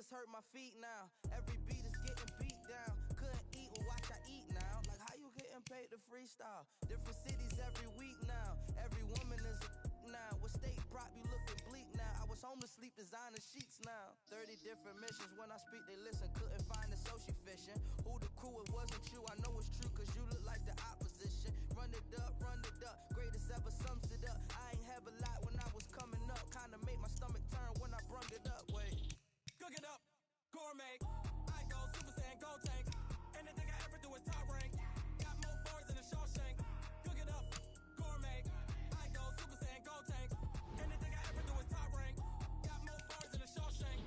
just hurt my feet now. Every beat is getting beat down. Couldn't eat, well watch I eat now. Like how you getting paid to freestyle? Different cities every week now. Every woman is a now. With state prop, you looking bleak now. I was home to sleep, designer sheets now. 30 different missions. When I speak, they listen. Couldn't find the social fishing. Who the crew, it wasn't you. I know it's true, cause you look like the opposition. Run it up, run it up. Greatest ever sums it up. I ain't have a lot when I was coming up. Kinda made my stomach turn when I brung it up. Wait. Cook it up, gourmet. I go Super Saiyan, gold tanks. Anything I ever do is top rank. Got more bars than a Shawshank. Cook it up, gourmet. I go Super Saiyan, gold tanks. Anything I ever do is top rank. Got more bars than a Shawshank.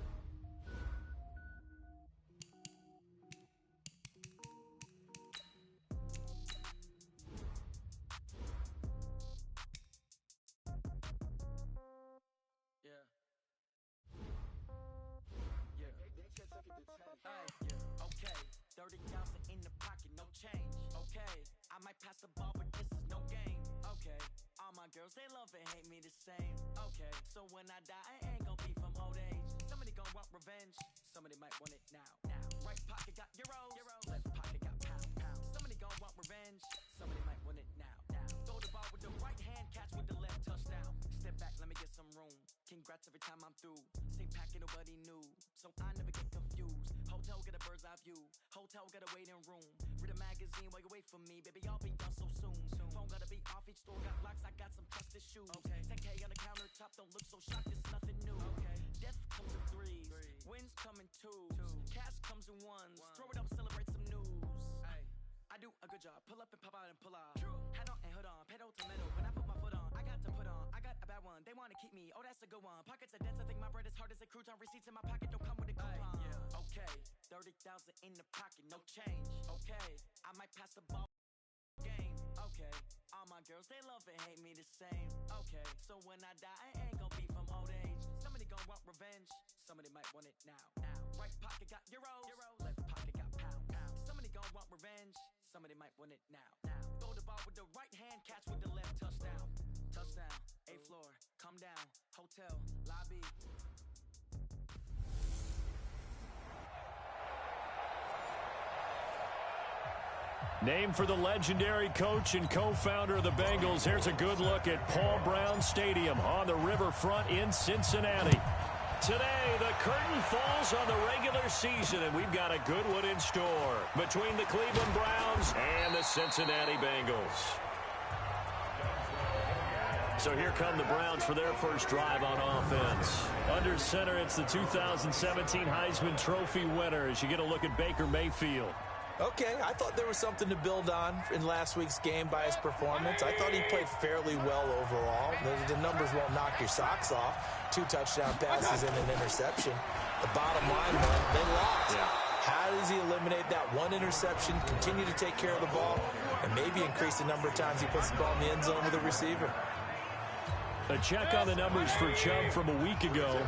Yeah. Okay, 30,000 in the pocket, no change. Okay, I might pass the ball, but this is no game. Okay, all my girls, they love and hate me the same. Okay, so when I die, I ain't gon' be from old age. Somebody gon' want revenge, somebody might want it now. Right pocket got euros, left pocket got pounds. Somebody gon' want revenge, somebody might want it now. Throw the ball with the right hand, catch with the left, touchdown. Step back, let me get some room. Congrats every time I'm through. Same packet, nobody knew, so I never get confused. Hotel get a bird's eye view. Hotel got a waiting room. Read a magazine while you wait for me, baby. I'll be done so soon. Phone gotta be off, each store got locks. I got some trusted shoes. Okay. 10K on the countertop, don't look so shocked. It's nothing new. Okay. Death comes in threes. Wins come in twos. Cash comes in ones. Throw it up, celebrate some news. Ay. I do a good job. Pull up and pop out and pull out. Hat on and hood on. Pedal to metal. When I put my foot on, I got to put on. I got a bad one. They wanna keep me. Oh, that's a good one. Pockets are dense. I think my bread is hard as a crouton. Receipts in my pocket don't come with a coupon. Yeah. Okay. 30,000 in the pocket, no change. Okay. I might pass the ball. Game. Okay. All my girls, they love and hate me the same. Okay. So when I die, I ain't gon' be from old age. Somebody gon' want revenge. Somebody might want it now. Right pocket got euros. Left pocket got pounds. Somebody gon' want revenge. Somebody might want it now. Throw the ball with the right hand, catch with the left, touchdown. Touchdown, 8th floor, come down, hotel, lobby. Named for the legendary coach and co-founder of the Bengals, here's a good look at Paul Brown Stadium on the riverfront in Cincinnati. Today, the curtain falls on the regular season, and we've got a good one in store between the Cleveland Browns and the Cincinnati Bengals. So here come the Browns for their first drive on offense. Under center, it's the 2017 Heisman Trophy winner as you get a look at Baker Mayfield. Okay, I thought there was something to build on in last week's game by his performance. I thought he played fairly well overall. The numbers won't knock your socks off. 2 touchdown passes and an interception. The bottom line, though, they lost. Yeah. How does he eliminate that one interception, continue to take care of the ball, and maybe increase the number of times he puts the ball in the end zone with a receiver? A check on the numbers for Chubb from a week ago.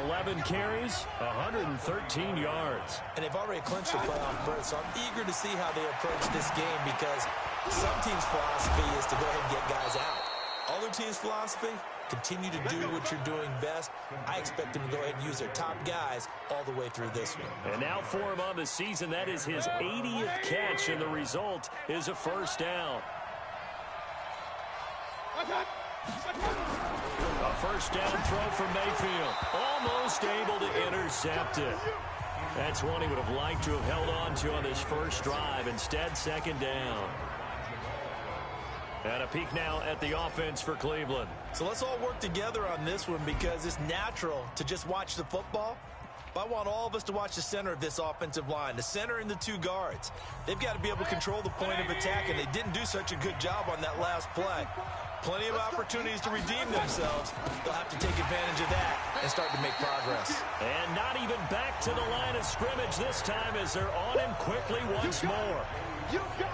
11 carries, 113 yards. And they've already clinched the playoff berth, so I'm eager to see how they approach this game because some teams' philosophy is to go ahead and get guys out. Other teams' philosophy, continue to do what you're doing best. I expect them to go ahead and use their top guys all the way through this one. And now for him on the season, that is his 80th catch, and the result is a first down. A first down throw from Mayfield. Almost able to intercept it. That's one he would have liked to have held on to on this first drive. Instead, second down. And a peek now at the offense for Cleveland. So let's all work together on this one because it's natural to just watch the football. But I want all of us to watch the center of this offensive line, the center and the 2 guards. They've got to be able to control the point of attack, and they didn't do such a good job on that last play. Plenty of opportunities to redeem themselves. They'll have to take advantage of that and start to make progress. And not even back to the line of scrimmage this time as they're on him quickly once more.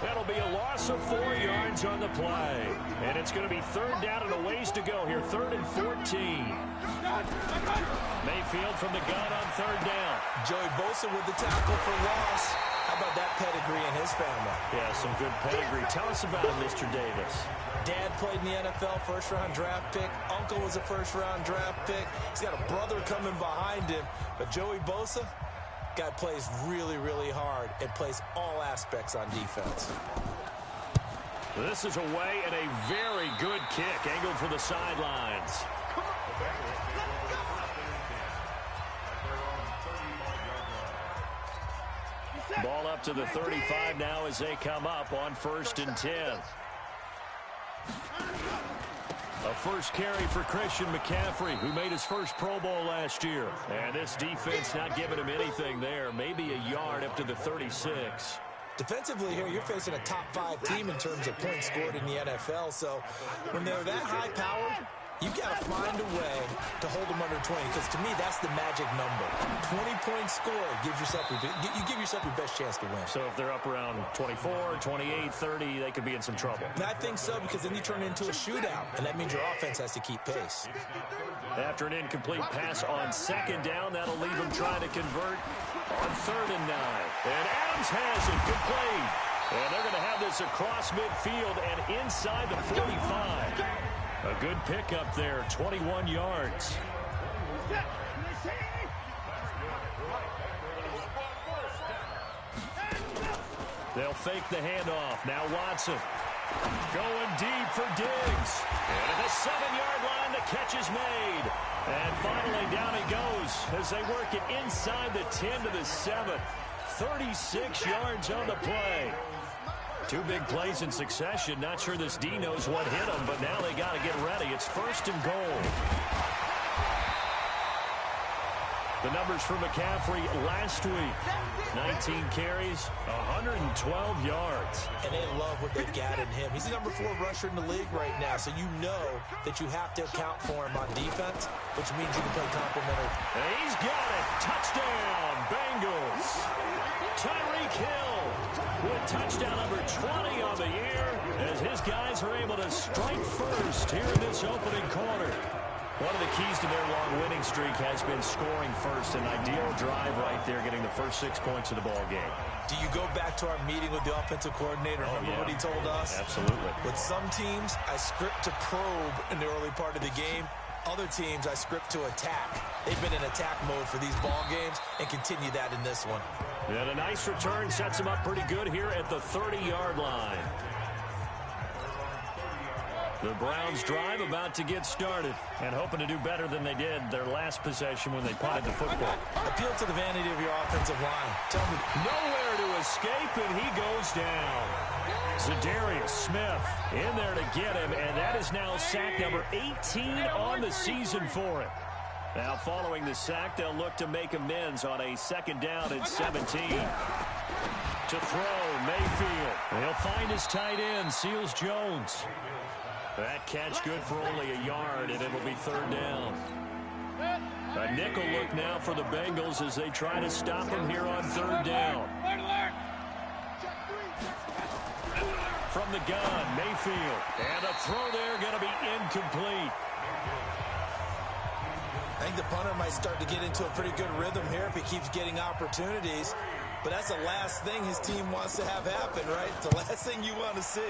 That'll be a loss of 4 yards on the play. And it's going to be third down and a ways to go here, 3rd and 14. Mayfield from the gun on third down. Joey Bosa with the tackle for loss. How How about that pedigree in his family? Yeah, some good pedigree. Tell us about him, Mr. Davis. Dad played in the NFL, first-round draft pick. Uncle was a first-round draft pick. He's got a brother coming behind him. But Joey Bosa, guy plays really, really hard and plays all aspects on defense. This is away and a very good kick, angled for the sidelines. Ball up to the 35 now as they come up on 1st and 10. A first carry for Christian McCaffrey, who made his first Pro Bowl last year. And this defense not giving him anything there. Maybe a yard up to the 36. Defensively here, you're facing a top 5 team in terms of points scored in the NFL. So when they're that high-powered, you've got to find a way to hold them under 20, because to me, that's the magic number. 20 points scored gives yourself you give yourself your best chance to win. So if they're up around 24, 28, 30, they could be in some trouble. And I think so, because then you turn it into a shootout, and that means your offense has to keep pace. After an incomplete pass on 2nd down, that'll leave them trying to convert on 3rd and 9. And Adams has it. Good play. And they're going to have this across midfield and inside the 45. A good pickup there, 21 yards. They'll fake the handoff. Now Watson going deep for Diggs. And at the 7-yard line, the catch is made. And finally, down it goes as they work it inside the 10 to the 7. 36 yards on the play. 2 big plays in succession. Not sure this D knows what hit them, but now they got to get ready. It's 1st and goal. The numbers for McCaffrey last week. 19 carries, 112 yards. And they love what they've got in him. He's the number 4 rusher in the league right now, so you know that you have to account for him on defense, which means you can play complementary. And he's got it. Touchdown, Bengals. Tyreek Hill with touchdown number 20 on the year as his guys are able to strike first here in this opening quarter. One of the keys to their long winning streak has been scoring first. An ideal drive right there, getting the first 6 points of the ball game. Do you go back to our meeting with the offensive coordinator? Remember what he told us? Absolutely. With some teams, I script to probe in the early part of the game. Other teams, I script to attack. They've been in attack mode for these ball games and continue that in this one. And a nice return sets them up pretty good here at the 30-yard line. The Browns drive about to get started and hoping to do better than they did their last possession when they punted the football. Appeal to the vanity of your offensive line. Tell me. Nowhere to escape, and he goes down. Zadarius Smith in there to get him, and that is now sack number 18 on the season for him. Now following the sack, they'll look to make amends on a 2nd down and 17. To throw, Mayfield. He'll find his tight end, Seals Jones. That catch good for only a yard, and it'll be 3rd down. A nickel look now for the Bengals as they try to stop him here on 3rd down. From the gun, Mayfield. And a throw there going to be incomplete. I think the punter might start to get into a pretty good rhythm here if he keeps getting opportunities. But that's the last thing his team wants to have happen, right? The last thing you want to see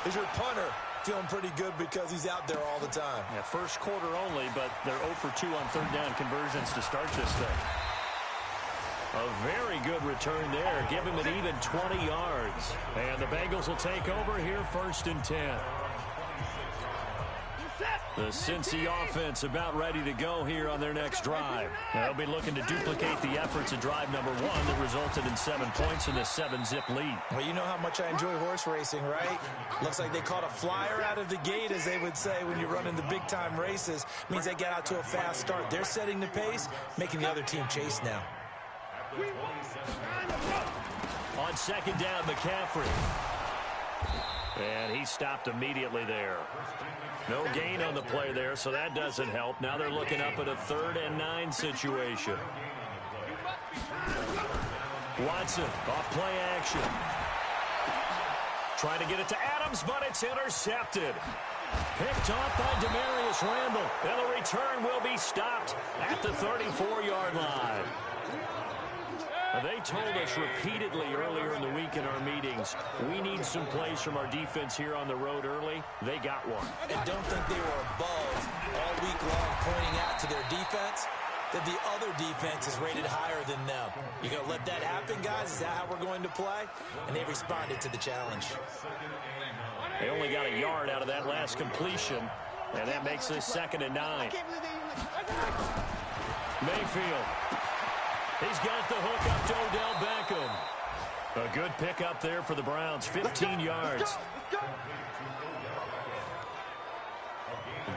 is your punter feeling pretty good because he's out there all the time. Yeah, first quarter only, but they're 0 for 2 on 3rd down conversions to start this thing. A very good return there. Give him an even 20 yards. And the Bengals will take over here 1st and 10. The Cincy offense about ready to go here on their next drive. They'll be looking to duplicate the efforts of drive number 1 that resulted in 7 points and a 7-zip lead. Well, you know how much I enjoy horse racing, right? Looks like they caught a flyer out of the gate, as they would say when you're running the big-time races. Means they get out to a fast start. They're setting the pace, making the other team chase now. On 2nd down, McCaffrey. And he stopped immediately there. No gain on the play there, so that doesn't help. Now they're looking up at a 3rd and 9 situation. Watson, off play action. Trying to get it to Adams, but it's intercepted. Picked off by Demarius Randall. And the return will be stopped at the 34-yard line. They told us repeatedly earlier in the week in our meetings, we need some plays from our defense here on the road early. They got one. And don't think they were above all week long pointing out to their defense that the other defense is rated higher than them. You going to let that happen, guys? Is that how we're going to play? And they responded to the challenge. They only got a yard out of that last completion, and that makes this 2nd and 9. Mayfield. He's got the hook up to Odell Beckham. A good pickup there for the Browns, 15 yards.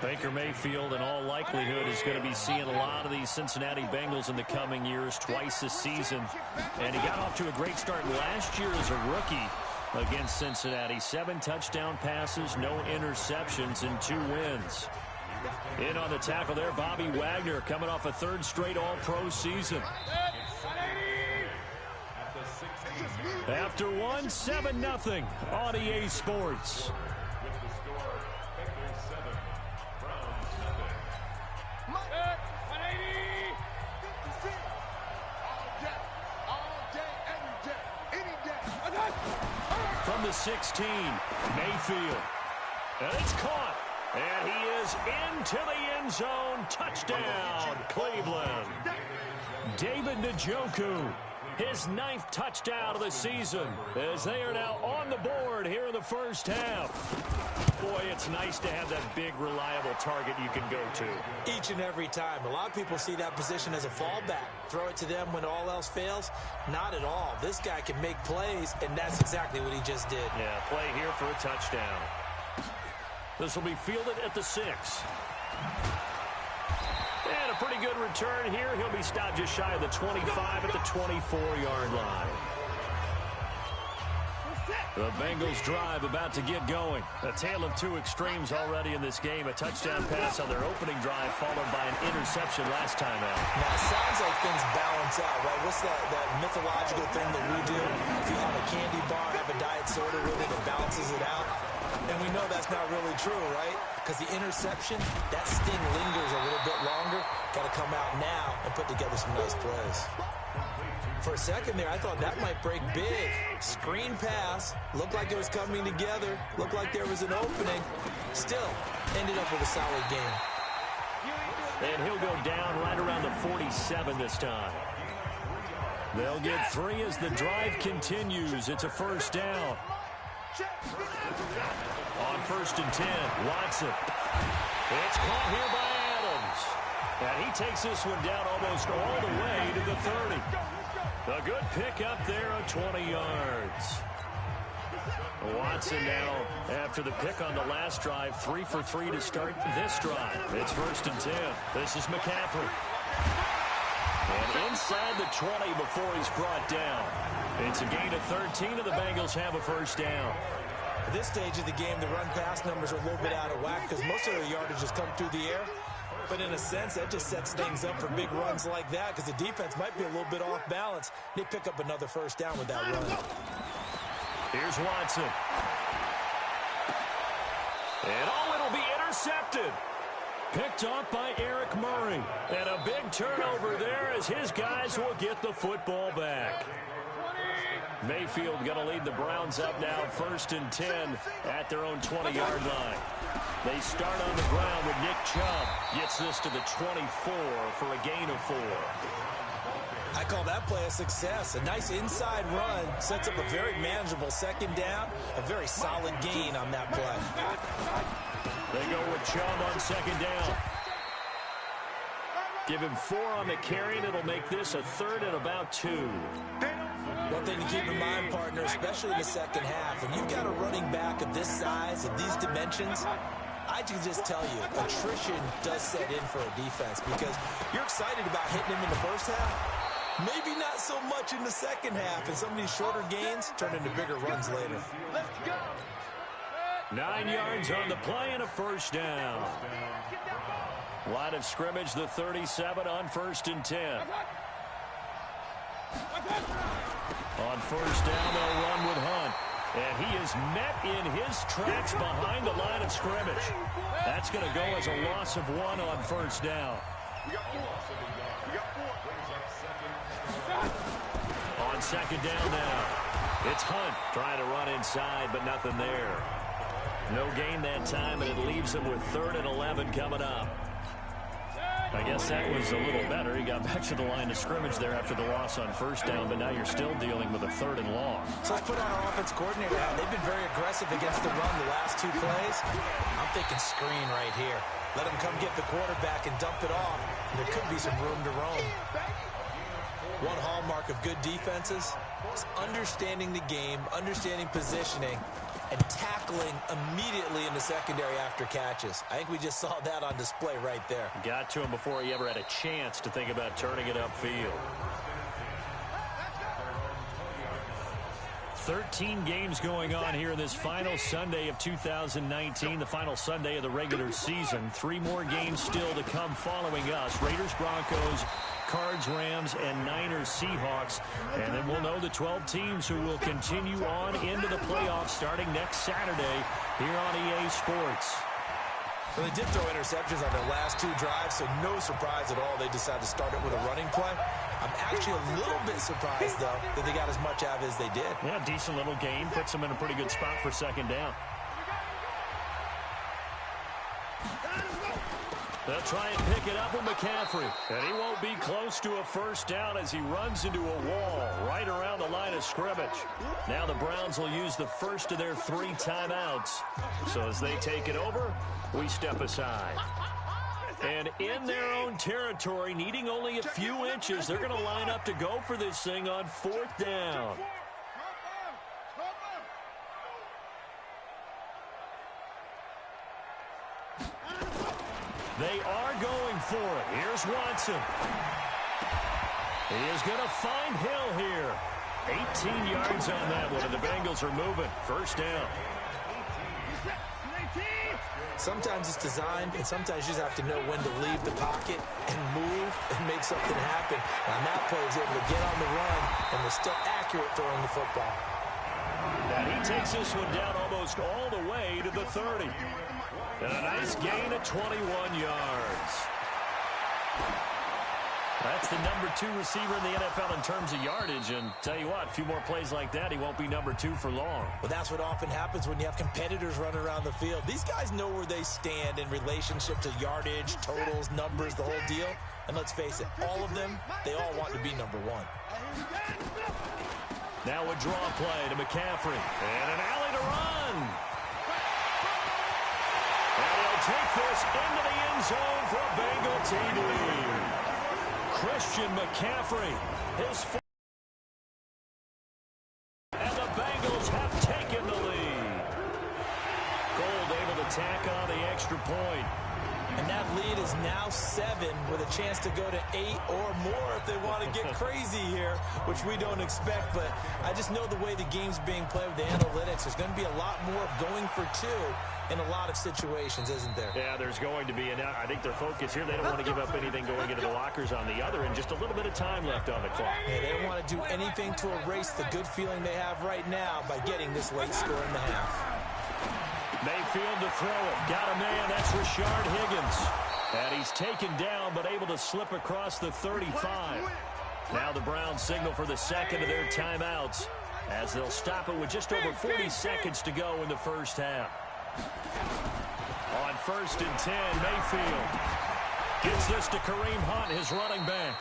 Baker Mayfield, in all likelihood, is going to be seeing a lot of these Cincinnati Bengals in the coming years, twice this season. And he got off to a great start last year as a rookie against Cincinnati. 7 touchdown passes, no interceptions, and 2 wins. In on the tackle there, Bobby Wagner, coming off a 3rd straight All-Pro season. After one, 7-0 on EA Sports. From the 16, Mayfield. And it's caught. And he is into the end zone. Touchdown, Cleveland. David Njoku, his 9th touchdown of the season, as they are now on the board here in the first half. Boy, it's nice to have that big, reliable target you can go to. Each and every time. A lot of people see that position as a fallback. Throw it to them when all else fails. Not at all. This guy can make plays, and that's exactly what he just did. Yeah, play here for a touchdown. This will be fielded at the 6. And a pretty good return here. He'll be stopped just shy of the 25 at the 24-yard line. The Bengals drive about to get going. A tale of 2 extremes already in this game. A touchdown pass on their opening drive, followed by an interception last time out. Now, it sounds like things balance out, right? What's that mythological thing that we do? If you have a candy bar, have a diet soda with it, it balances it out. And we know that's not really true, right? Because the interception, that sting lingers a little bit longer. Got to come out now and put together some nice plays. For a second there, I thought that might break big. Screen pass. Looked like it was coming together. Looked like there was an opening. Still, ended up with a solid game. And he'll go down right around the 47 this time. They'll get 3 as the drive continues. It's a first down. On 1st and 10, Watson. It's caught here by Adams. And he takes this one down almost all the way to the 30. A good pick up there on 20 yards. Watson now, after the pick on the last drive, 3 for 3 to start this drive. It's 1st and 10. This is McCaffrey. And inside the 20 before he's brought down. It's a gain of 13, and the Bengals have a first down. At this stage of the game, the run-pass numbers are a little bit out of whack because most of their yardage has come through the air. But in a sense, that just sets things up for big runs like that because the defense might be a little bit off balance. They pick up another first down with that run. Here's Watson. And it'll be intercepted. Picked off by Eric Murray. And a big turnover there as his guys will get the football back. Mayfield going to lead the Browns up now, 1st and 10 at their own 20-yard line. They start on the ground with Nick Chubb. Gets this to the 24 for a gain of 4. I call that play a success. A nice inside run sets up a very manageable 2nd down. A very solid gain on that play. They go with Chubb on 2nd down. Give him 4 on the carry, and it'll make this a 3rd and about 2. One thing to keep in mind, partner, especially in the second half, when you've got a running back of this size, of these dimensions, I can just tell you, attrition does set in for a defense because you're excited about hitting him in the first half. Maybe not so much in the second half, and some of these shorter gains turn into bigger runs later. 9 yards on the play and a first down. Line of scrimmage, the 37 on 1st and 10. On 1st down, they'll run with Hunt. And he is met in his tracks behind the line of scrimmage. That's going to go as a loss of 1 on 1st down. On second down now, it's Hunt trying to run inside, but nothing there. No gain that time, and it leaves him with 3rd and 11 coming up. I guess that was a little better. He got back to the line of scrimmage there after the loss on first down, but now you're still dealing with a 3rd and long. So let's put on our offense coordinator hat. They've been very aggressive against the run the last 2 plays. I'm thinking screen right here. Let him come get the quarterback and dump it off, and there could be some room to roam. One hallmark of good defenses is understanding the game, understanding positioning, and tackling immediately in the secondary after catches. I think we just saw that on display right there. Got to him before he ever had a chance to think about turning it upfield. 13 games going on here in this final Sunday of 2019, the final Sunday of the regular season. 3 more games still to come following us. Raiders, Broncos, Cards, Rams, and Niners, Seahawks. And then we'll know the 12 teams who will continue on into the playoffs starting next Saturday here on EA Sports. Well, they did throw interceptions on their last 2 drives, so no surprise at all they decided to start it with a running play. I'm actually a little bit surprised, though, that they got as much out of it as they did. Yeah, decent little gain. Puts them in a pretty good spot for second down. They'll try and pick it up with McCaffrey. And he won't be close to a first down as he runs into a wall right around the line of scrimmage. Now the Browns will use the first of their 3 timeouts. So as they take it over, we step aside. And in their own territory, needing only a few inches, they're going to line up to go for this thing on 4th down. They are going for it. Here's Watson. He is going to find Hill here. 18 yards on that one, and the Bengals are moving. First down. Sometimes it's designed, and sometimes you just have to know when to leave the pocket and move and make something happen. And on that play, he was able to get on the run and was still accurate throwing the football. And he takes this one down almost all the way to the 30. And a nice gain of 21 yards. That's the number 2 receiver in the NFL in terms of yardage. And tell you what, a few more plays like that, he won't be number 2 for long. Well, that's what often happens when you have competitors running around the field. These guys know where they stand in relationship to yardage, totals, numbers, the whole deal. And let's face it, all of them, they all want to be number 1. Now a draw play to McCaffrey. And an alley to run. And he'll take this into the end zone for a Bengal TD. Christian McCaffrey, his fourth. And the Bengals have taken the lead. Gold able to tack on the extra point. And that lead is now 7 with a chance to go to 8 or more if they want to get crazy here, which we don't expect. But I just know the way the game's being played with the analytics, there's going to be a lot more of going for 2 in a lot of situations, isn't there? Yeah, there's going to be. And I think their focus here, they don't want to give up anything going into the lockers on the other, and just a little bit of time left on the clock. Yeah, they don't want to do anything to erase the good feeling they have right now by getting this late score in the half. Mayfield to throw it. Got a man. That's Rashard Higgins. And he's taken down, but able to slip across the 35. Now the Browns signal for the second of their timeouts as they'll stop it with just over 40 seconds to go in the first half. On 1st and 10, Mayfield gets this to Kareem Hunt, his running back.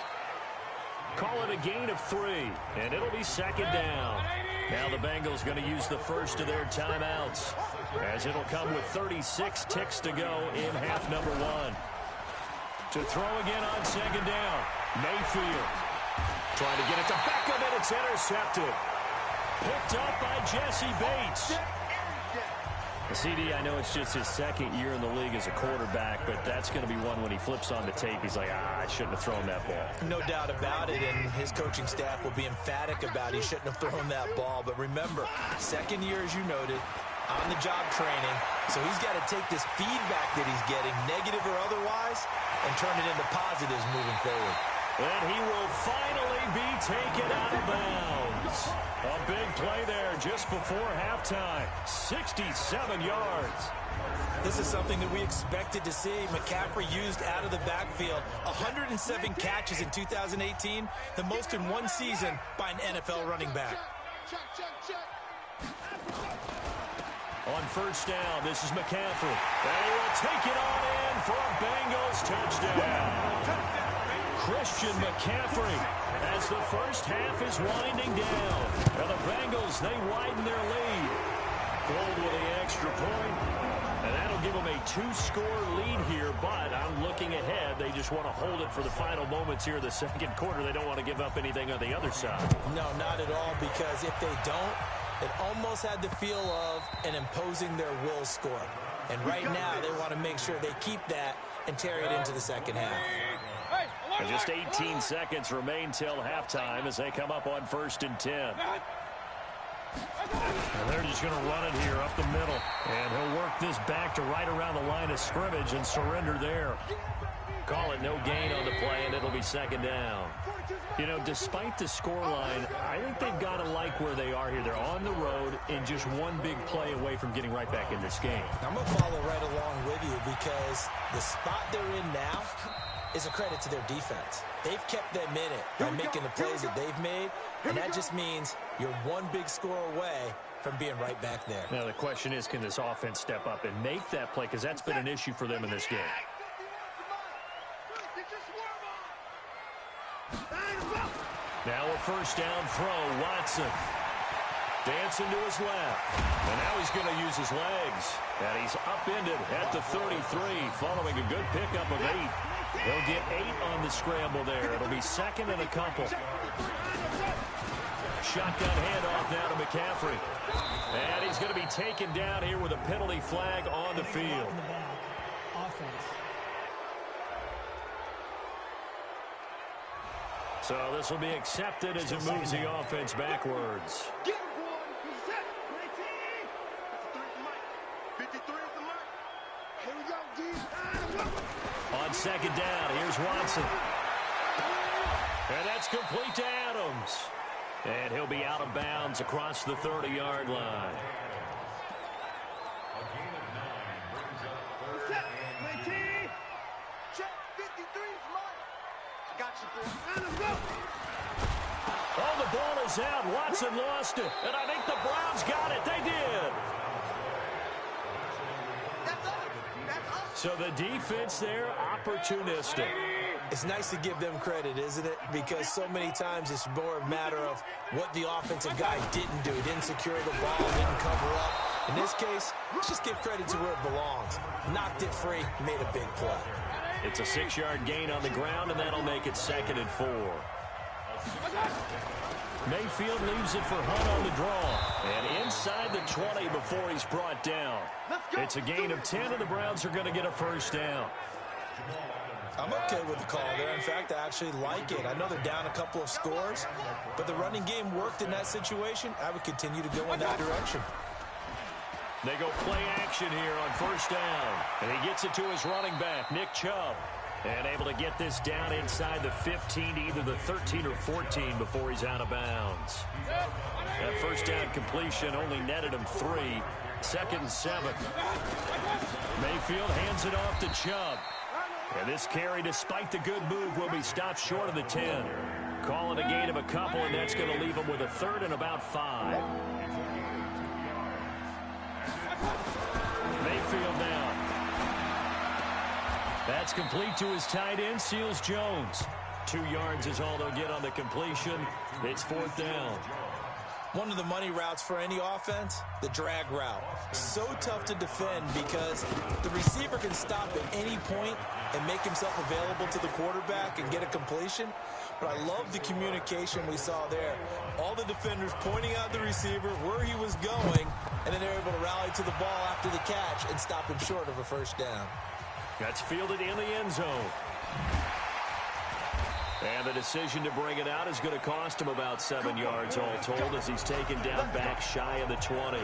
Call it a gain of 3, and it'll be second down. Now the Bengals going to use the first of their timeouts, as it'll come with 36 ticks to go in half number 1. To throw again on second down, Mayfield trying to get it to Beckham, and it's intercepted. Picked up by Jesse Bates. CD, I know it's just his 2nd year in the league as a quarterback, but that's going to be one when he flips on the tape. He's like, I shouldn't have thrown that ball. No doubt about it, and his coaching staff will be emphatic about he shouldn't have thrown that ball. But remember, 2nd year, as you noted, on-the-job training, so he's got to take this feedback that he's getting, negative or otherwise, and turn it into positives moving forward. And he will finally be taken out of bounds. A big play there just before halftime. 67 yards. This is something that we expected to see. McCaffrey used out of the backfield. 107 catches in 2018, the most in one season by an NFL running back. On first down, this is McCaffrey. They will take it on in for a Bengals touchdown. Christian McCaffrey as the first half is winding down. Now the Bengals, they widen their lead. Gold with the extra point. And that'll give them a 2-score lead here, but I'm looking ahead. They just want to hold it for the final moments here in the second quarter. They don't want to give up anything on the other side. No, not at all, because if they don't, it almost had the feel of an imposing their will score. And right now, they want to make sure they keep that and carry it into the second half. And just 18 seconds remain till halftime as they come up on 1st and 10. And they're just going to run it here up the middle. And he'll work this back to right around the line of scrimmage and surrender there. Call it no gain on the play, and it'll be second down. You know, despite the scoreline, I think they've got to like where they are here. They're on the road and just one big play away from getting right back in this game. I'm going to follow right along with you because the spot they're in now is a credit to their defense. They've kept them in it by making the plays that they've made, and that just means you're one big score away from being right back there. Now, the question is, can this offense step up and make that play? Because that's been an issue for them in this game. Now a first down throw, Watson. Dancing to his left. And now he's going to use his legs. And he's upended at the 33, following a good pickup of 8. He'll get 8 on the scramble there. It'll be second and a couple. Shotgun handoff now to McCaffrey. And he's going to be taken down here with a penalty flag on the field. So this will be accepted as it moves the offense backwards. On second down, here's Watson. And that's complete to Adams. And he'll be out of bounds across the 30-yard line. Oh, the ball is out. Watson lost it. And I think the Browns got it. They did. So the defense there, opportunistic. It's nice to give them credit, isn't it? Because so many times it's more a matter of what the offensive guy didn't do. He didn't secure the ball, didn't cover up. In this case, let's just give credit to where it belongs. Knocked it free, made a big play. It's a 6-yard gain on the ground, and that'll make it 2nd and 4. Mayfield leaves it for Hunt on the draw. And inside the 20 before he's brought down. It's a gain of 10, and the Browns are going to get a first down. I'm okay with the call there. In fact, I actually like it. I know they're down a couple of scores, but the running game worked in that situation. I would continue to go in that direction. They go play action here on first down. And he gets it to his running back, Nick Chubb. And able to get this down inside the 15, either the 13 or 14 before he's out of bounds. That first down completion only netted him 3. 2nd and 7. Mayfield hands it off to Chubb. And this carry, despite the good move, will be stopped short of the 10. Calling a gain of a couple, and that's going to leave him with a 3rd and about 5. Mayfield now. That's complete to his tight end, Seals Jones. 2 yards is all they'll get on the completion. It's 4th down. One of the money routes for any offense, the drag route. So tough to defend because the receiver can stop at any point and make himself available to the quarterback and get a completion. But I love the communication we saw there. All the defenders pointing out the receiver, where he was going, and then they're able to rally to the ball after the catch and stop him short of a first down. That's fielded in the end zone. And the decision to bring it out is going to cost him about 7 yards all told as he's taken down back shy of the 20.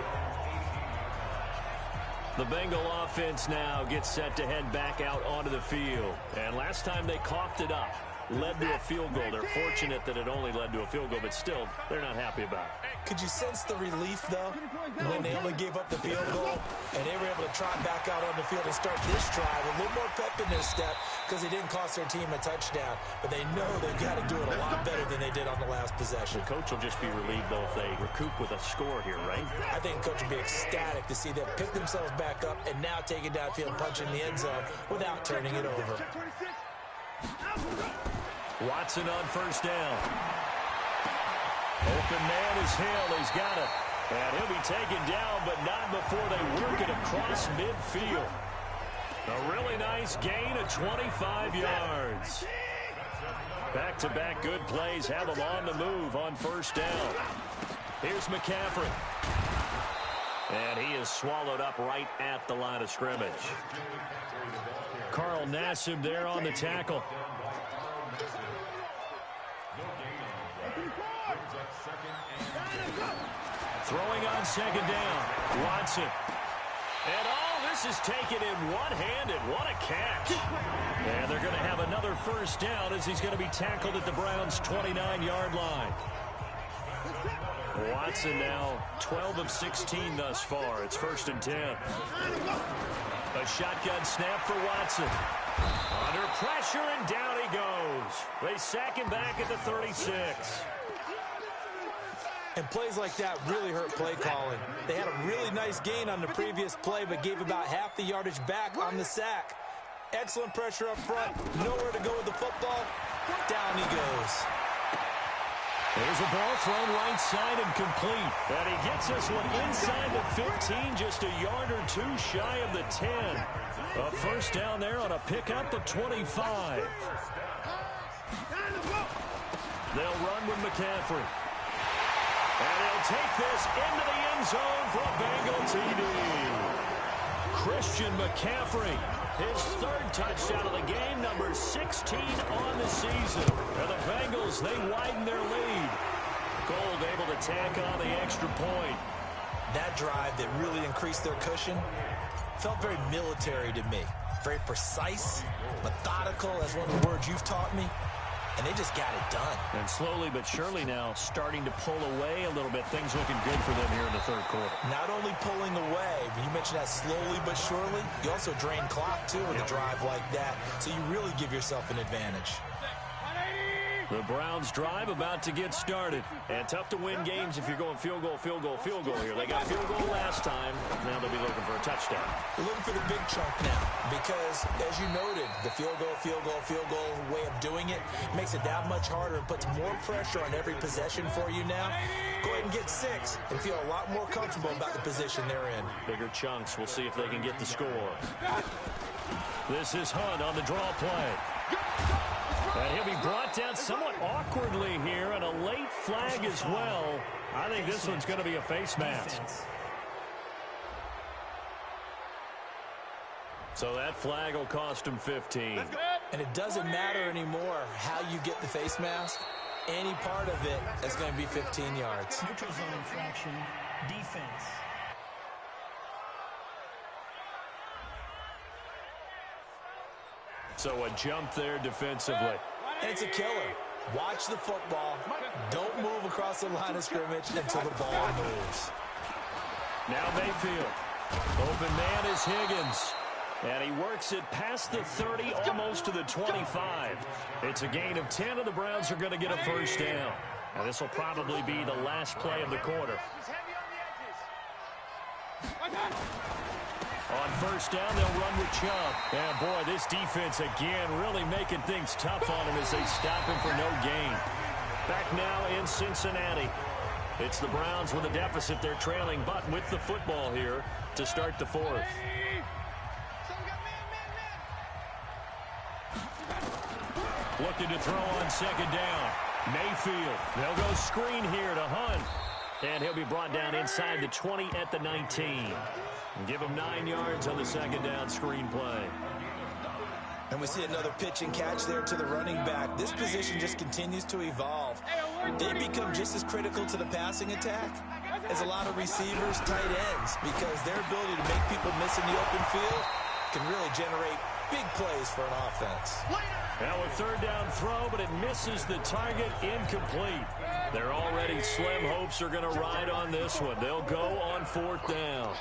The Bengal offense now gets set to head back out onto the field. And last time they coughed it up. led to a field goal. They're fortunate that it only led to a field goal, but still, they're not happy about it. Could you sense the relief, though, when they only gave up the field goal and they were able to trot back out on the field and start this drive a little more pep in their step because they didn't cost their team a touchdown, but they know they've got to do it a lot better than they did on the last possession. The coach will just be relieved, though, if they recoup with a score here, right? I think the coach will be ecstatic to see them pick themselves back up and now take it downfield and punch in the end zone without turning it over. Watson on first down. Open man is Hill. He's got it. And he'll be taken down, but not before they work it across midfield. A really nice gain of 25 yards. Back-to-back good plays have them on the move on first down. Here's McCaffrey. And he is swallowed up right at the line of scrimmage. Carl Nassib there on the tackle. Throwing on second down. Watson. And all this is taken in one-handed. What a catch. And they're going to have another first down as he's going to be tackled at the Browns' 29-yard line. Watson now 12 of 16 thus far. It's 1st and 10. A shotgun snap for Watson. Under pressure, and down he goes. They sack him back at the 36. And plays like that really hurt play calling. They had a really nice gain on the previous play, but gave about half the yardage back on the sack. Excellent pressure up front. Nowhere to go with the football. Down he goes. There's a ball thrown right side and complete. And he gets this one inside the 15, just a yard or two shy of the 10. A first down there on a pickup at 25. They'll run with McCaffrey. And he'll take this into the end zone for a Bengal TD. Christian McCaffrey, his 3rd touchdown of the game, number 16 on the season. And the Bengals, they widen their lead. Gold able to tack on the extra point. That drive that really increased their cushion felt very military to me. Very precise, methodical, that's one of the words you've taught me. And they just got it done. And slowly but surely now starting to pull away a little bit. Things looking good for them here in the 3rd quarter. Not only pulling away, but you mentioned that slowly but surely. You also drain clock, too, with a drive like that. So you really give yourself an advantage. The Browns drive about to get started. And tough to win games if you're going field goal, field goal, field goal here. They got field goal last time. Now they'll be looking for a touchdown. They're looking for the big chunk now because, as you noted, the field goal way of doing it makes it that much harder and puts more pressure on every possession for you now. Go ahead and get 6 and feel a lot more comfortable about the position they're in. Bigger chunks. We'll see if they can get the score. This is Hunt on the draw play. And he'll be brought down somewhat awkwardly here, and a late flag as well. I think this one's going to be a face mask. So that flag will cost him 15. And it doesn't matter anymore how you get the face mask. Any part of it is going to be 15 yards. Neutral zone infraction, defense. So a jump there defensively. And it's a killer. Watch the football. Don't move across the line of scrimmage until the ball moves. Now Mayfield. Open man is Higgins. And he works it past the 30, almost to the 25. It's a gain of 10, and the Browns are going to get a first down. Now this will probably be the last play of the quarter. On first down, they'll run with Chubb. And boy, this defense again really making things tough on him as they stop him for no gain. Back now in Cincinnati. It's the Browns with a deficit. They're trailing, but with the football here to start the 4th. Looking to throw on second down. Mayfield. They'll go screen here to Hunt. And he'll be brought down inside the 20 at the 19. Give him 9 yards on the second down screen play. And we see another pitch and catch there to the running back. This position just continues to evolve. They become just as critical to the passing attack as a lot of receivers, tight ends, because their ability to make people miss in the open field can really generate Big plays for an offense. Now a third down throw, but it misses the target, incomplete. Their already slim hopes are going to ride on this one. They'll go on fourth down.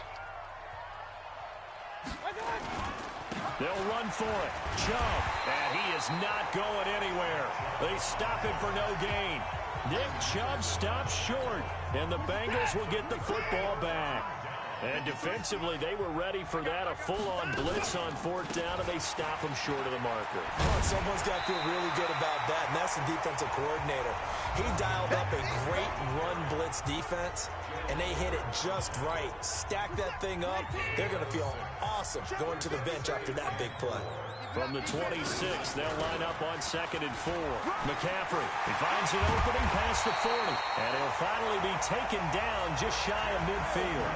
They'll run for it. Chubb, and he is not going anywhere. They stop him for no gain. Nick Chubb stops short, and the Bengals will get the football back. And defensively, they were ready for that, a full-on blitz on fourth down, and they stop him short of the marker. Oh, someone's got to feel really good about that, and that's the defensive coordinator. He dialed up a great run blitz defense, and they hit it just right. Stack that thing up. They're going to feel awesome going to the bench after that big play. From the 26, they'll line up on 2nd and 4. McCaffrey, he finds an opening past the 40, and he'll finally be taken down just shy of midfield.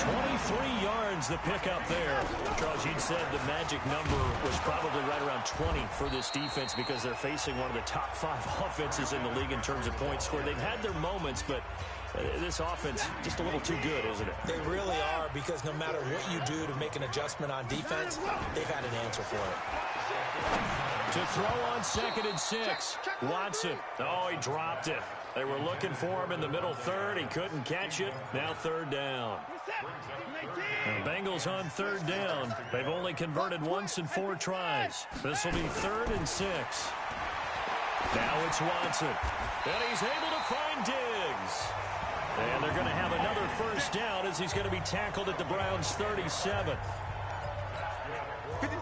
23 yards the pickup there. Charles, you'd said the magic number was probably right around 20 for this defense because they're facing one of the top 5 offenses in the league in terms of points scored. They've had their moments, but this offense just a little too good, isn't it? They really are, because no matter what you do to make an adjustment on defense, they've had an answer for it. To throw on 2nd and 6. Watson. Oh, he dropped it. They were looking for him in the middle third. He couldn't catch it. Now third down. The Bengals on third down. They've only converted once in 4 tries. This will be 3rd and 6. Now it's Watson. And he's able to find Diggs. And they're going to have another first down as he's going to be tackled at the Browns' 37.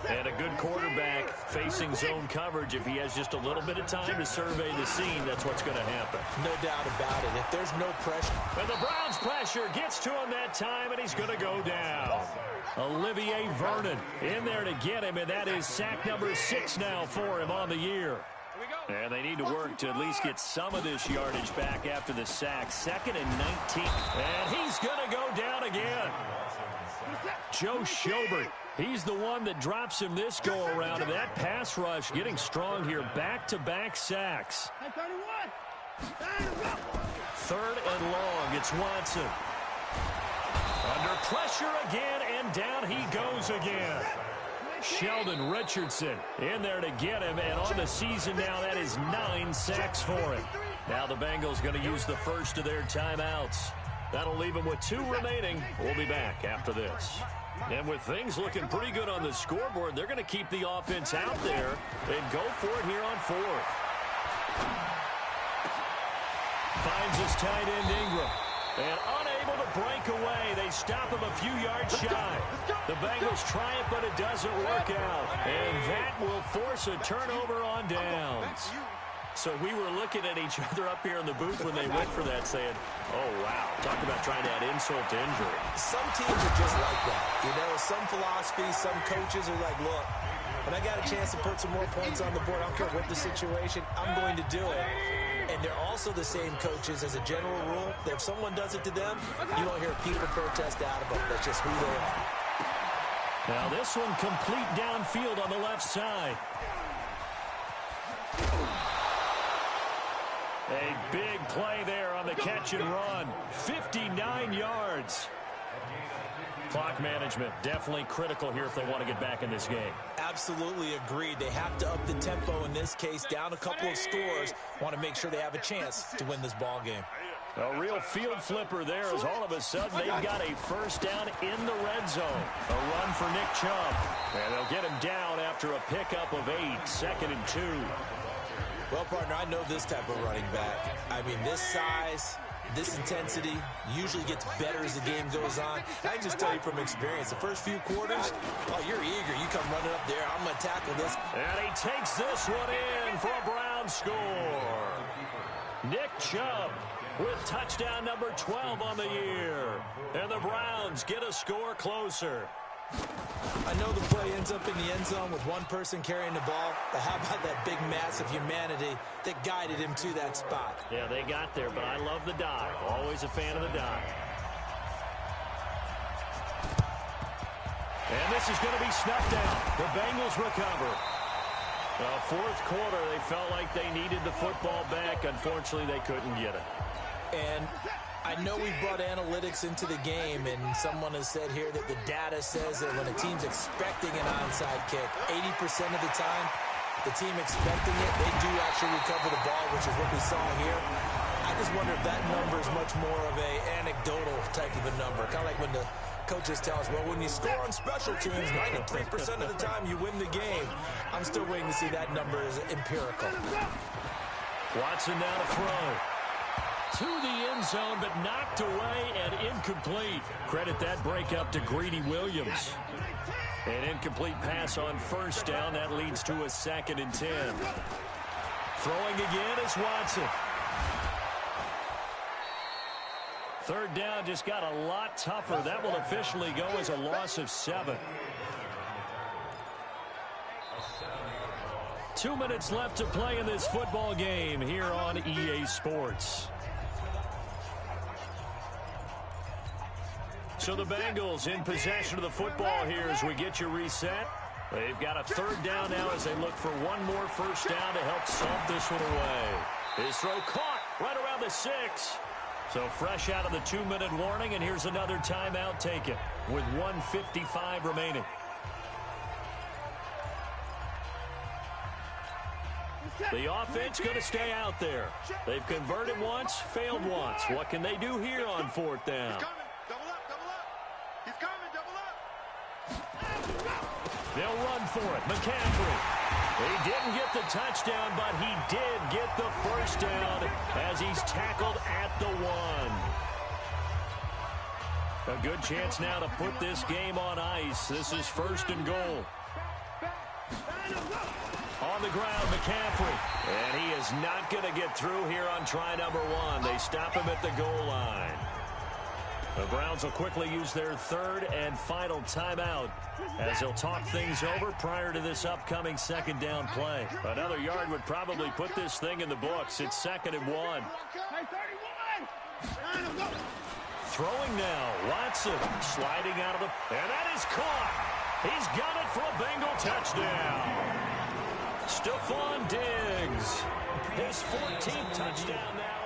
And a good quarterback facing zone coverage. If he has just a little bit of time to survey the scene, that's what's going to happen. No doubt about it. If there's no pressure. And the Browns' pressure gets to him that time, and he's going to go down. Olivier Vernon in there to get him, and that is sack number 6 now for him on the year. And they need to work to at least get some of this yardage back after the sack. 2nd and 19. And he's going to go down again. Joe Schobert. He's the one that drops him this go-around. And that pass rush getting strong here. Back-to-back sacks. 3rd and long. It's Watson. Under pressure again, and down he goes again. Sheldon Richardson in there to get him, and on the season now, that is 9 sacks for him. Now the Bengals going to use the first of their timeouts. That'll leave them with 2 remaining. We'll be back after this. And with things looking pretty good on the scoreboard, they're going to keep the offense out there and go for it here on 4th. Finds his tight end Ingram. And unable to break away. They stop him a few yards shy. The Bengals try it, but it doesn't work out. And that will force a turnover on downs. So we were looking at each other up here in the booth when they went for that, saying, oh, wow. Talk about trying to add insult to injury. Some teams are just like that. You know, some philosophies, some coaches are like, look, when I got a chance to put some more points on the board, I don't care what the situation, I'm going to do it. And they're also the same coaches as a general rule that if someone does it to them, you won't hear people protest out of them. That's just who they are. Now this one complete downfield on the left side. A big play there on the catch and run. 59 yards. Clock management definitely critical here if they want to get back in this game. Absolutely agreed. They have to up the tempo in this case, down a couple of scores. Want to make sure they have a chance to win this ball game. A real field flipper there as all of a sudden they've got a first down in the red zone. A run for Nick Chubb. And they'll get him down after a pickup of 8, 2nd and 2. Well, partner, I know this type of running back. I mean, this size, this intensity usually gets better as the game goes on. I can just tell you from experience, the first few quarters, oh, you're eager. You come running up there. I'm going to tackle this. And he takes this one in for a Brown score. Nick Chubb with touchdown number 12 on the year. And the Browns get a score closer. I know the play ends up in the end zone with one person carrying the ball, but how about that big mass of humanity that guided him to that spot? Yeah, they got there, but I love the dive. Always a fan of the dive. And this is going to be snuffed out. The Bengals recover. Fourth quarter, they felt like they needed the football back. Unfortunately, they couldn't get it. And I know we've brought analytics into the game, and someone has said here that the data says that when a team's expecting an onside kick, 80% of the time, the team expecting it, they do actually recover the ball, which is what we saw here. I just wonder if that number is much more of a anecdotal type of a number. Kind of like when the coaches tell us, well, when you score on special teams, 93% of the time you win the game. I'm still waiting to see that number as empirical. Watson now to throw. To the end zone, but knocked away and incomplete. Credit that breakup to Greedy Williams. An incomplete pass on first down. That leads to a 2nd and 10. Throwing again is Watson. 3rd down just got a lot tougher. That will officially go as a loss of 7. 2 minutes left to play in this football game here on EA Sports. So the Bengals in possession of the football here as we get you reset. They've got a 3rd down now as they look for one more first down to help salt this one away. His throw caught right around the 6. So fresh out of the 2-minute warning, and here's another timeout taken with 1:55 remaining. The offense going to stay out there. They've converted once, failed once. What can they do here on 4th down? They'll run for it. McCaffrey. He didn't get the touchdown, but he did get the first down as he's tackled at the 1. A good chance now to put this game on ice. This is 1st and goal. On the ground, McCaffrey. And he is not going to get through here on try number 1. They stop him at the goal line. The Browns will quickly use their 3rd and final timeout as they'll talk things over prior to this upcoming 2nd down play. Another yard would probably put this thing in the books. It's 2nd and 1. Throwing now, Watson sliding out of the... And that is caught. He's got it for a Bengal touchdown. Stephon Diggs, his 14th touchdown now.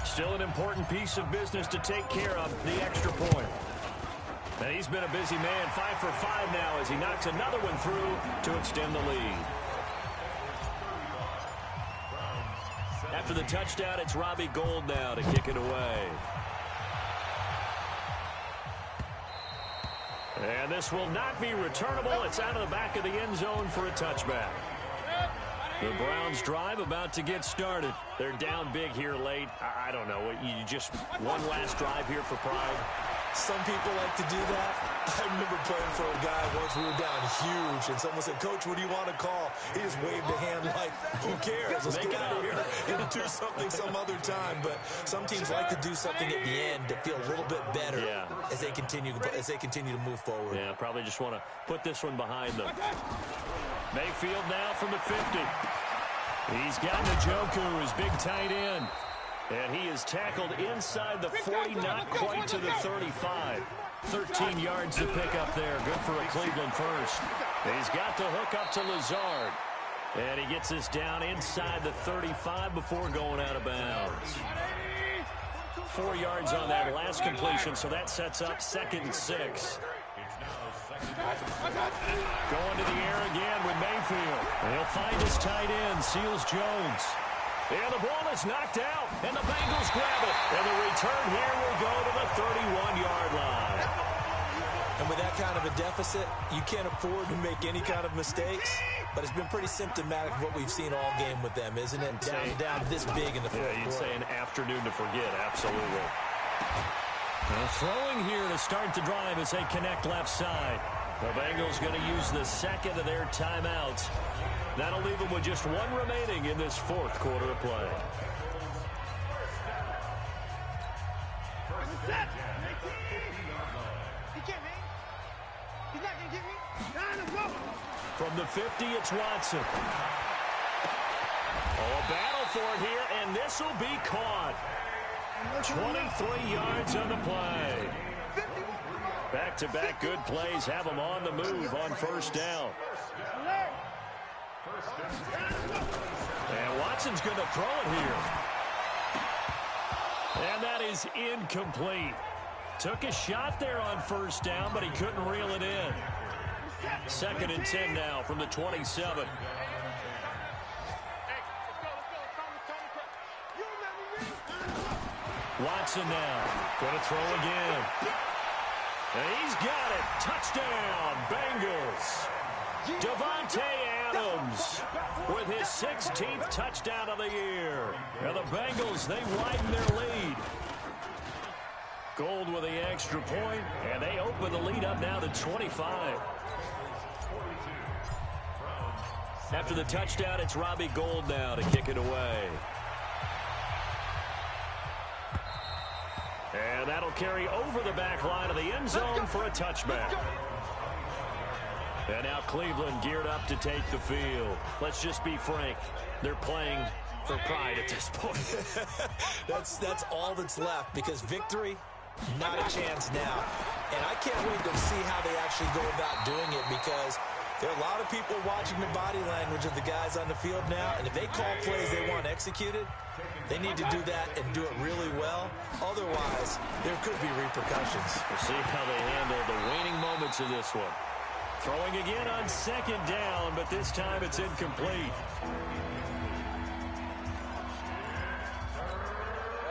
Still an important piece of business to take care of, the extra point. And he's been a busy man, 5 for 5 now as he knocks another one through to extend the lead. After the touchdown, it's Robbie Gould now to kick it away. And this will not be returnable. It's out of the back of the end zone for a touchback. The Browns drive about to get started. They're down big here late. I don't know. You just one last drive here for pride. Some people like to do that. I remember playing for a guy once. We were down huge, and someone said, "Coach, what do you want to call?" He just waved a hand like, "Who cares? Let's get out of here and do something some other time." But some teams like to do something at the end to feel a little bit better as they continue to move forward. Yeah, probably just want to put this one behind them. Mayfield now from the 50. He's got Njoku, his big tight end. And he is tackled inside the 40, not quite to the 35. 13 yards to pick up there. Good for a Cleveland first. He's got the hook up to Lazard. And he gets us down inside the 35 before going out of bounds. 4 yards on that last completion, so that sets up 2nd and 6. Going to the air again with Mayfield. He'll find his tight end, Seals Jones. And the ball is knocked out, and the Bengals grab it. And the return here will go to the 31-yard line. And with that kind of a deficit, you can't afford to make any kind of mistakes. But it's been pretty symptomatic of what we've seen all game with them, isn't it? Down this big in the fourth quarter. You'd say an afternoon to forget, absolutely. Now throwing here to start the drive as they connect left side. The Bengals going to use the 2nd of their timeouts. That'll leave them with just 1 remaining in this 4th quarter of play. From the 50, it's Watson. Oh, a battle for it here, and this will be caught. 23 yards on the play. Back-to-back good plays have them on the move on first down. And Watson's going to throw it here. And that is incomplete. Took a shot there on first down, but he couldn't reel it in. 2nd and 10 now from the 27. Watson now. Going to throw again. And he's got it. Touchdown, Bengals. Davante Adams with his 16th touchdown of the year. And the Bengals, they widen their lead. Gold with the extra point, and they open the lead up now to 25. After the touchdown, it's Robbie Gould now to kick it away. And that'll carry over the back line of the end zone for a touchback. And now Cleveland geared up to take the field. Let's just be frank. They're playing for pride at this point. That's all that's left, because victory, not a chance now. And I can't wait to see how they actually go about doing it, because there are a lot of people watching the body language of the guys on the field now, and if they call plays they want executed, they need to do that and do it really well. Otherwise, there could be repercussions. We'll see how they handle the waning moments of this one. Throwing again on 2nd down, but this time it's incomplete.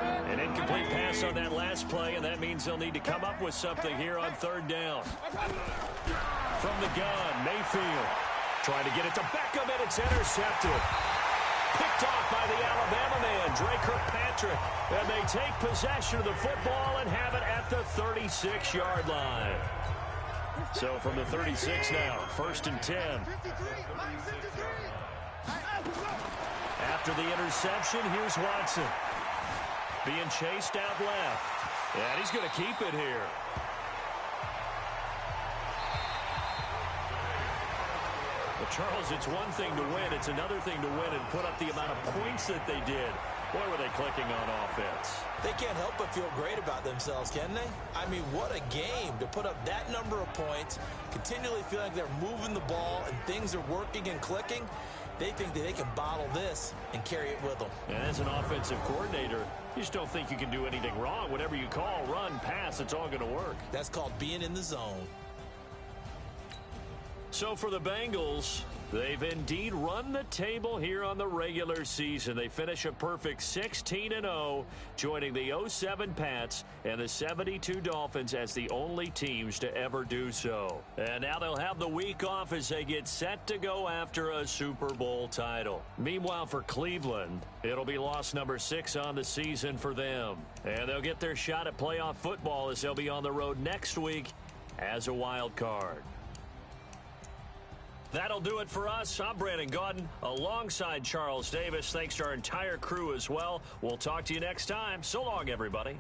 An incomplete pass on that last play, and that means they'll need to come up with something here on 3rd down. From the gun, Mayfield trying to get it to Beckham, and it's intercepted. Picked off by the Alabama man, Dre Kirkpatrick. And they take possession of the football and have it at the 36-yard line. So from the 36 now, 1st and 10. After the interception, here's Watson. Being chased out left. And he's going to keep it here. Well, Charles, it's one thing to win. It's another thing to win and put up the amount of points that they did. Boy, were they clicking on offense. They can't help but feel great about themselves, can they? I mean, what a game to put up that number of points, continually feeling like they're moving the ball and things are working and clicking. They think that they can bottle this and carry it with them. And as an offensive coordinator, you just don't think you can do anything wrong. Whatever you call, run, pass, it's all going to work. That's called being in the zone. So for the Bengals, they've indeed run the table here on the regular season. They finish a perfect 16-0, joining the 07 Pats and the 72 Dolphins as the only teams to ever do so. And now they'll have the week off as they get set to go after a Super Bowl title. Meanwhile, for Cleveland, it'll be loss number 6 on the season for them. And they'll get their shot at playoff football as they'll be on the road next week as a wild card. That'll do it for us. I'm Brandon Gaudin alongside Charles Davis. Thanks to our entire crew as well. We'll talk to you next time. So long, everybody.